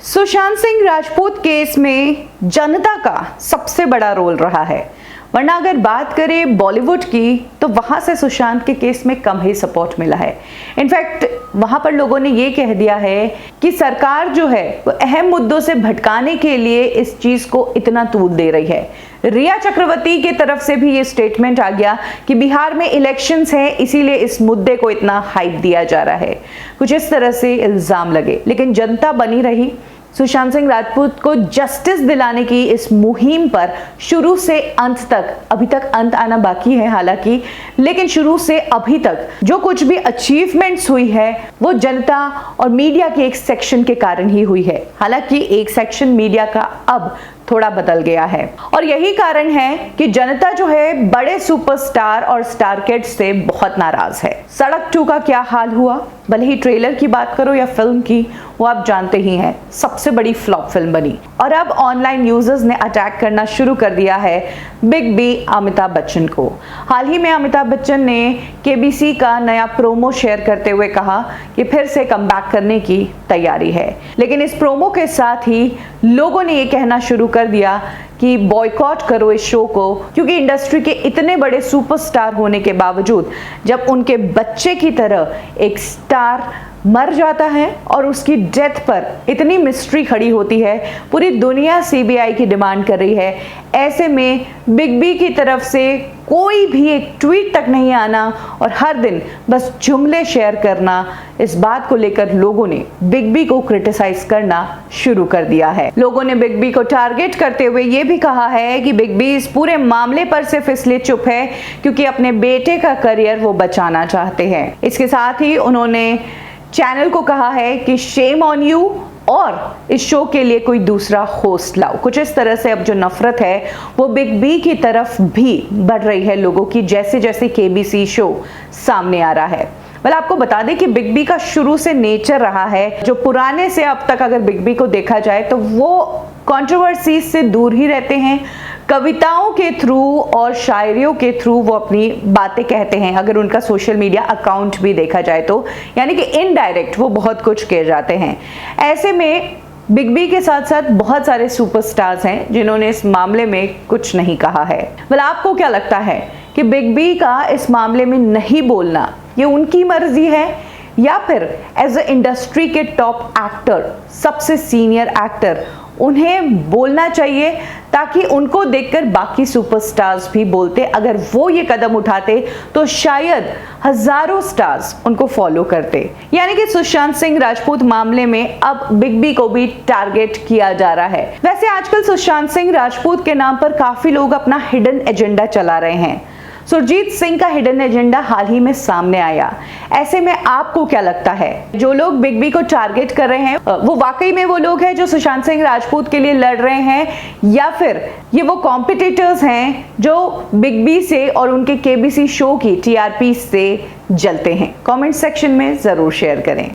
Sushant Singh Rajput case में जनता का सबसे बड़ा रोल रहा है, वरना अगर बात करें बॉलीवुड की तो वहां से सुशांत के केस में कम ही सपोर्ट मिला है। इनफैक्ट वहां पर लोगों ने ये कह दिया है कि सरकार जो है वो अहम मुद्दों से भटकाने के लिए इस चीज को इतना तूल दे रही है। रिया चक्रवर्ती की तरफ से भी ये स्टेटमेंट आ गया कि बिहार में इलेक्शंस हैं, इसीलिए इस मुद्दे को इतना हाइप दिया जा रहा है। कुछ इस तरह से इल्जाम लगे, लेकिन जनता बनी रही। सुशांत सिंह राजपूत को जस्टिस दिलाने की इस मुहिम पर शुरू से अंत तक, अभी तक अंत आना बाकी है हालांकि, लेकिन शुरू से अभी तक जो कुछ भी अचीवमेंट्स हुई है वो जनता और मीडिया के एक सेक्शन के कारण ही हुई है। हालांकि एक सेक्शन मीडिया का अब थोड़ा बदल गया है और यही कारण है कि जनता जो है बड़े सुपरस्टार और स्टार किड्स से बहुत नाराज है। सड़क 2 का क्या हाल हुआ, भले ही ट्रेलर की बात करो या फिल्म की, वो आप जानते ही हैं सबसे बड़ी फ्लॉप फिल्म बनी और अब ऑनलाइन यूजर्स ने अटैक करना शुरू कर दिया है बिग बी अमिताभ बच्चन को। हाल ही में अमिताभ बच्चन ने केबीसी का नया प्रोमो शेयर करते हुए कहा कि फिर से कमबैक करने की तैयारी है, लेकिन इस प्रोमो के साथ ही लोगों ने ये कहना शुरू कर दिया कि बॉयकॉट करो इस शो को, क्योंकि इंडस्ट्री के इतने बड़े सुपरस्टार होने के बावजूद जब उनके बच्चे की तरह एक स्टार मर जाता है और उसकी डेथ पर इतनी मिस्ट्री खड़ी होती है, पूरी दुनिया सीबीआई की डिमांड कर रही है, ऐसे में बिग बी की तरफ से कोई भी एक ट्वीट तक नहीं आना और हर दिन बस जुमले शेयर करना, इस बात को लेकर लोगों ने बिग बी को क्रिटिसाइज करना शुरू कर दिया है। लोगों ने बिग बी को टारगेट करते हुए ये भी कहा है कि बिग बी इस पूरे मामले पर सिर्फ इसलिए चुप है क्योंकि अपने बेटे का करियर वो बचाना चाहते हैं। इसके साथ ही उन्होंने चैनल को कहा है कि शेम ऑन यू और इस शो के लिए कोई दूसरा होस्ट लाओ। कुछ इस तरह से अब जो नफरत है वो बिग बी की तरफ भी बढ़ रही है लोगों की, जैसे जैसे केबीसी शो सामने आ रहा है। well, आपको बता दें कि बिग बी का शुरू से नेचर रहा है, जो पुराने से अब तक अगर बिग बी को देखा जाए तो वो कंट्रोवर्सी से दूर ही रहते हैं। कविताओं के थ्रू और शायरियों के थ्रू वो अपनी बातें कहते हैं, अगर उनका सोशल मीडिया अकाउंट भी देखा जाए तो, यानी कि इनडायरेक्ट वो बहुत कुछ कह जाते हैं। ऐसे में बिग बी के साथ साथ बहुत सारे सुपरस्टार्स हैं जिन्होंने इस मामले में कुछ नहीं कहा है। आपको क्या लगता है कि बिग बी का इस मामले में नहीं बोलना ये उनकी मर्जी है या फिर एज अ इंडस्ट्री के टॉप एक्टर, सबसे सीनियर एक्टर, उन्हें बोलना चाहिए ताकि उनको देखकर बाकी सुपरस्टार्स भी बोलते? अगर वो ये कदम उठाते तो शायद हजारों स्टार्स उनको फॉलो करते। यानी कि सुशांत सिंह राजपूत मामले में अब बिग बी को भी टारगेट किया जा रहा है। वैसे आजकल सुशांत सिंह राजपूत के नाम पर काफी लोग अपना हिडन एजेंडा चला रहे हैं। सुरजीत सिंह का हिडन एजेंडा हाल ही में सामने आया। ऐसे में आपको क्या लगता है, जो लोग बिग बी को टारगेट कर रहे हैं वो वाकई में वो लोग हैं जो सुशांत सिंह राजपूत के लिए लड़ रहे हैं, या फिर ये वो कॉम्पिटिटर्स हैं जो बिग बी से और उनके केबीसी शो की टीआरपी से जलते हैं? कमेंट सेक्शन में जरूर शेयर करें।